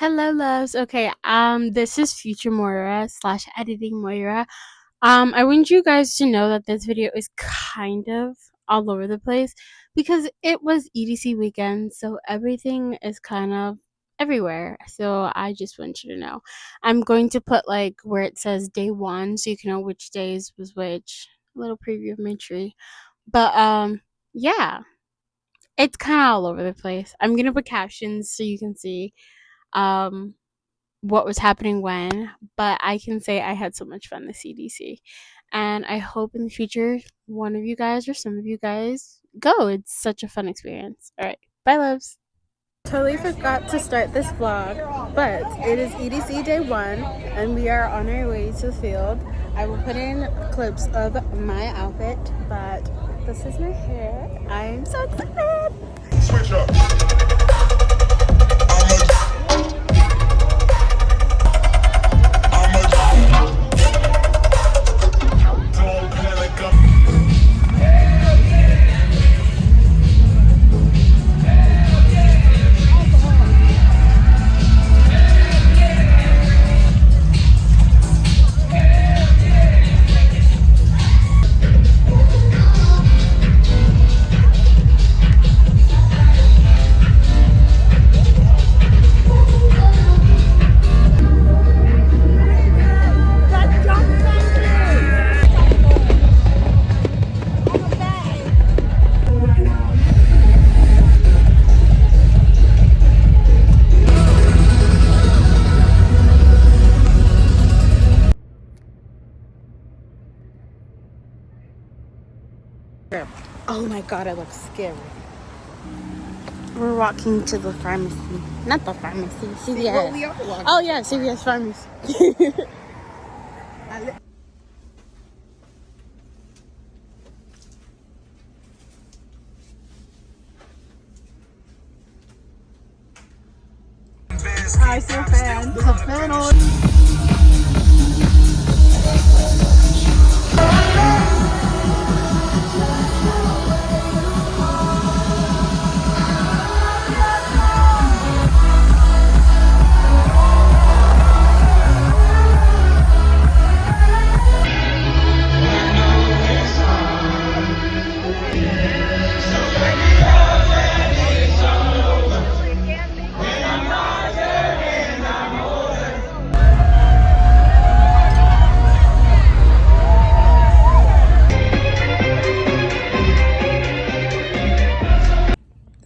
Hello, loves. Okay, this is future Moira slash editing Moira. I want you guys to know that this video is kind of all over the place because it was EDC weekend, so everything is kind of everywhere. So I just want you to know. I'm going to put like where it says day one so you can know which days was which. A little preview of my tree. But yeah, it's kind of all over the place. I'm gonna put captions so you can see um what was happening when, but I can say I had so much fun this CDC. And I hope in the future one of you guys or some of you guys go. It's such a fun experience. All right. Bye, loves. Totally forgot to start this vlog, but it is EDC day one and we are on our way to the field. I will put in clips of my outfit, but this is my hair. I'm so excited. Switch up. Oh my god, it looks scary. We're walking to the pharmacy. Not the pharmacy, CVS. Oh yeah, CVS pharmacy. I see a fan. There's a fan on.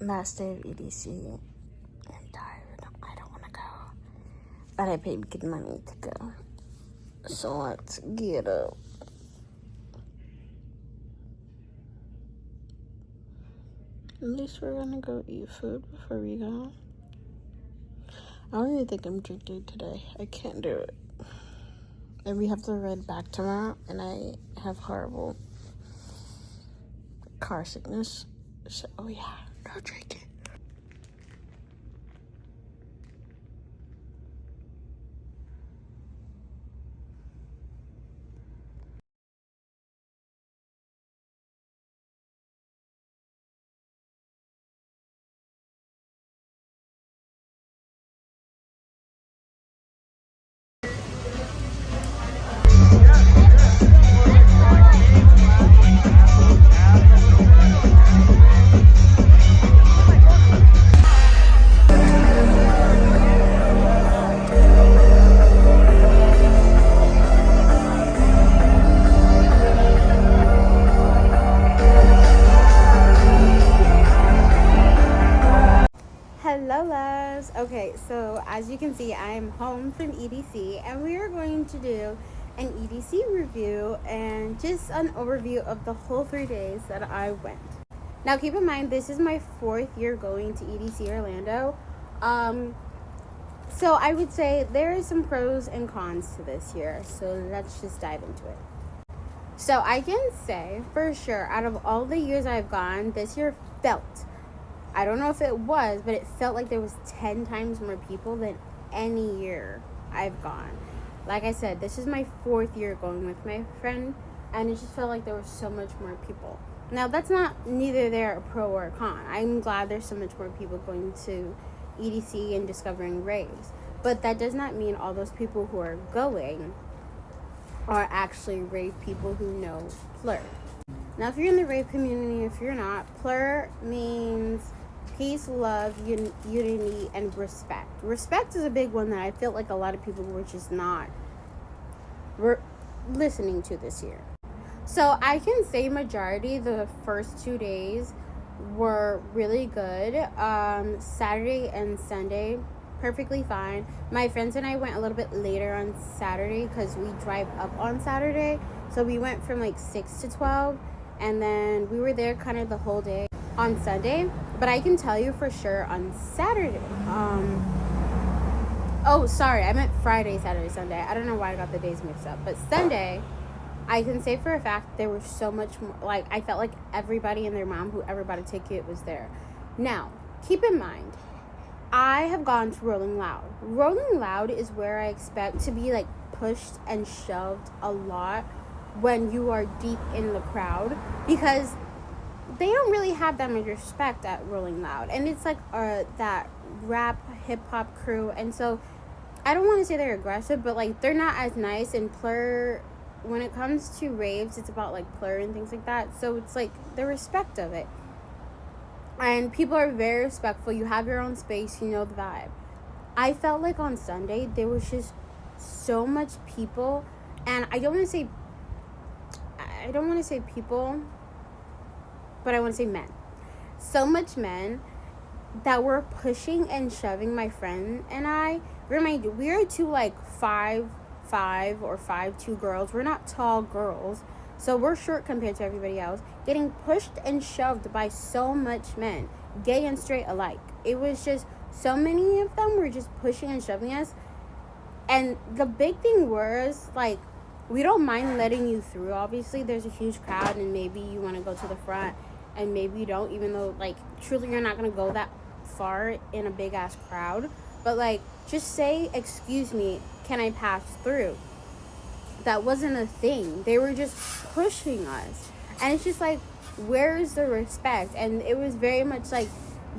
Last day of EDC. I'm tired. I don't want to go. But I paid good money to go. So let's get up. At least we're gonna go eat food before we go. I don't even think I'm drinking today. I can't do it. And we have to ride back tomorrow, and I have horrible car sickness. So, oh yeah, no drinking. Hello, loves. Okay, so as you can see, I'm home from EDC and we are going to do an EDC review and just an overview of the whole 3 days that I went. Now, keep in mind, this is my 4th year going to EDC Orlando. So I would say there is some pros and cons to this year. So let's just dive into it. So I can say for sure, out of all the years I've gone, this year felt, I don't know if it was, but it felt like there was 10 times more people than any year I've gone. Like I said, this is my 4th year going with my friend, and it just felt like there was so much more people. Now, that's not neither there a pro or a con. I'm glad there's so much more people going to EDC and discovering raves. But that does not mean all those people who are going are actually rave people who know plur. Now, if you're in the rave community, if you're not, plur means peace, love, unity, and respect. Respect is a big one that I feel like a lot of people were just not listening to this year. So I can say majority the first 2 days were really good. Saturday and Sunday, perfectly fine. My friends and I went a little bit later on Saturday because we drive up on Saturday. So we went from like 6 to 12, and then we were there kind of the whole day on Sunday. But I can tell you for sure on Saturday, oh, sorry, I meant Friday, Saturday, Sunday. I don't know why I got the days mixed up. But Sunday, I can say for a fact there was so much more. Like, I felt like everybody and their mom who ever bought a ticket was there. Now, keep in mind, I have gone to Rolling Loud. Rolling Loud is where I expect to be, like, pushed and shoved a lot when you are deep in the crowd. Because they don't really have that much respect at Rolling Loud. And it's, like, that rap, hip-hop crew. And so, I don't want to say they're aggressive, but, like, they're not as nice. And plur, when it comes to raves, it's about, like, plur and things like that. So, it's, like, the respect of it. And people are very respectful. You have your own space. You know the vibe. I felt like on Sunday, there was just so much people. And I don't want to say people, but I want to say men. So much men that were pushing and shoving my friend and I. Remind you, we are two, like, 5'5" or 5'2" girls. We're not tall girls. So we're short compared to everybody else. Getting pushed and shoved by so much men, gay and straight alike. It was just so many of them were just pushing and shoving us. And the big thing was, like, we don't mind letting you through. Obviously, there's a huge crowd, and maybe you want to go to the front, and maybe you don't, even though, like, truly you're not going to go that far in a big-ass crowd. But, like, just say, excuse me, can I pass through? That wasn't a thing. They were just pushing us. And it's just like, where's the respect? And it was very much like,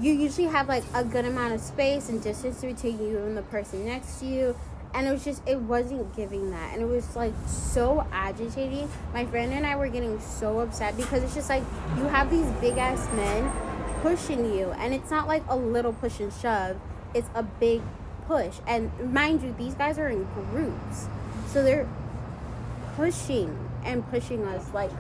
you usually have, like, a good amount of space and distance between you and the person next to you. And it was just, it wasn't giving that. And it was, like, so agitating. My friend and I were getting so upset because it's just like, you have these big-ass men pushing you. And it's not like a little push and shove. It's a big push. And mind you, these guys are in groups. So they're pushing us, like,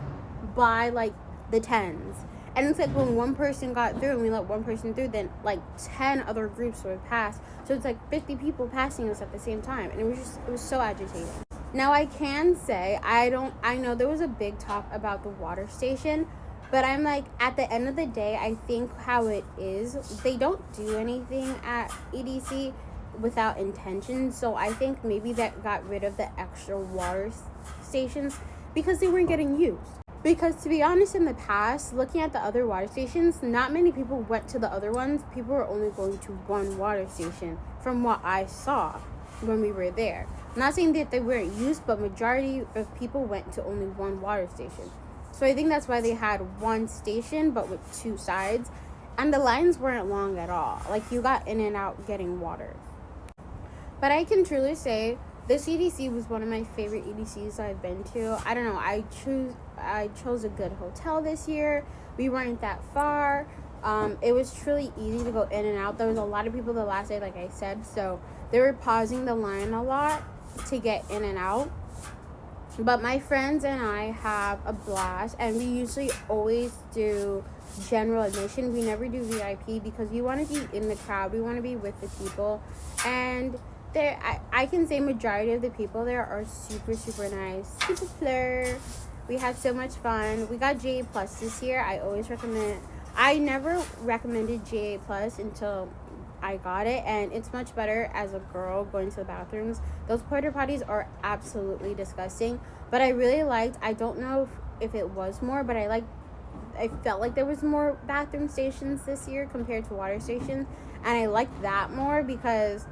by, like, the tens. And it's like when one person got through and we let one person through, then, like, 10 other groups would pass. So it's like 50 people passing us at the same time. And it was so agitating. Now, I can say, I know there was a big talk about the water station, but I'm like, at the end of the day, I think how it is, they don't do anything at EDC without intention. So I think maybe that got rid of the extra water stations because they weren't getting used. Because, to be honest, in the past, looking at the other water stations, not many people went to the other ones. People were only going to one water station from what I saw when we were there. I'm not saying that they weren't used, but majority of people went to only one water station. So I think that's why they had one station but with two sides. And the lines weren't long at all. Like, you got in and out getting water. But I can truly say this EDC was one of my favorite EDCs I've been to. I don't know. I chose a good hotel this year. We weren't that far. It was truly easy to go in and out. There was a lot of people the last day, like I said. So they were pausing the line a lot to get in and out. But my friends and I have a blast. And we usually always do general admission. We never do VIP because we want to be in the crowd. We want to be with the people. And there, I can say majority of the people there are super, super nice. Super plur. We had so much fun. We got JA Plus this year. I never recommended JA Plus until I got it. And it's much better as a girl going to the bathrooms. Those porta potties are absolutely disgusting. But I really liked, I don't know if it was more, but I felt like there was more bathroom stations this year compared to water stations. And I liked that more because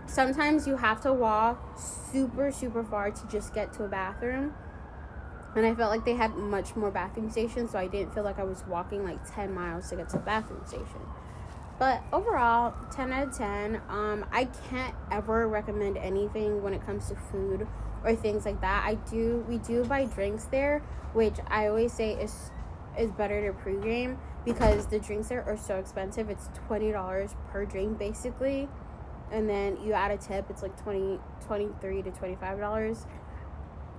sometimes you have to walk super, super far to just get to a bathroom. And I felt like they had much more bathroom stations, so I didn't feel like I was walking like 10 miles to get to the bathroom station. But overall, 10 out of 10. I can't ever recommend anything when it comes to food or things like that. We do buy drinks there, which I always say is better to pregame, because the drinks there are so expensive. It's $20 per drink basically, and then you add a tip, it's like $23 to $25.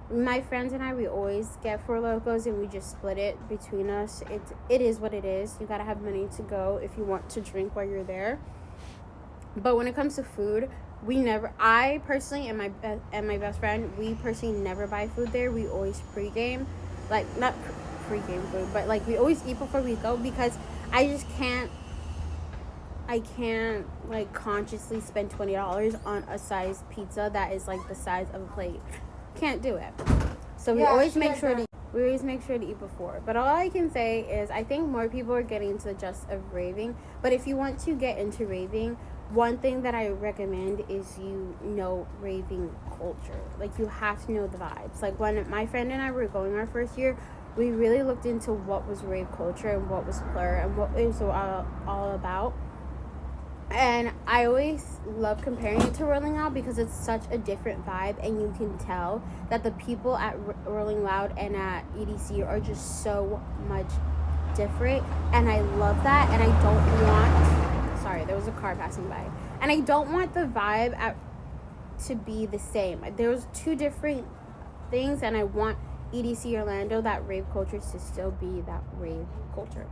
My friends and I, we always get Four Locos and we just split it between us. It is what it is. You gotta have money to go if you want to drink while you're there. But when it comes to food, I personally and my best friend, we personally never buy food there. We always pregame, like not pregame food, but like we always eat before we go, because I can't like consciously spend $20 on a size pizza that is like the size of a plate. Can't do it. So we always make sure to eat before. But all I can say is I think more people are getting into the gist of raving. But if you want to get into raving, one thing that I recommend is you know raving culture. Like, you have to know the vibes. Like, when my friend and I were going our first year, we really looked into what was rave culture and what was plur and what it was all about. And I always love comparing it to Rolling Loud, because it's such a different vibe, and you can tell that the people at Rolling Loud and at EDC are just so much different, and I love that. And I don't want, sorry, there was a car passing by, and I don't want the vibe to be the same. There's two different things, and I want EDC Orlando, that rave culture, to still be that rave culture.